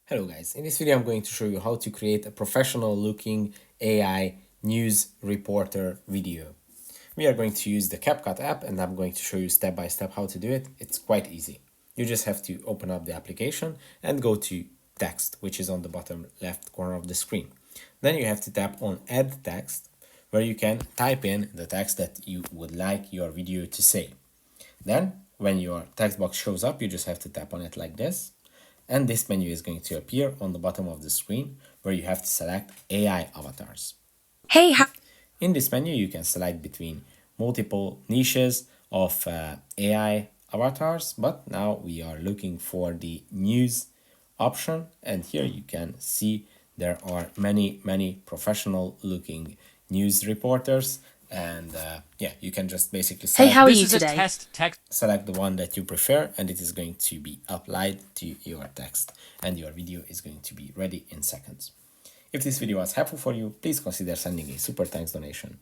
Hello guys, in this video I'm going to show you how to create a professional looking AI news reporter video. We are going to use the CapCut app and I'm going to show you step by step how to do it. It's quite easy. You just have to open up the application and go to text, which is on the bottom left corner of the screen. Then you have to tap on add text, where you can type in the text that you would like your video to say. Then when your text box shows up, you just have to tap on it like this. And this menu is going to appear on the bottom of the screen where you have to select AI avatars. Hey, In this menu, you can select between multiple niches of AI avatars, but now we are looking for the news option. And here you can see there are many professional looking news reporters. And yeah, you can just basically hey, how are select you This is a today? test text. select the one that you prefer, and it is going to be applied to your text, and your video is going to be ready in seconds. If this video was helpful for you, please consider sending a super thanks donation.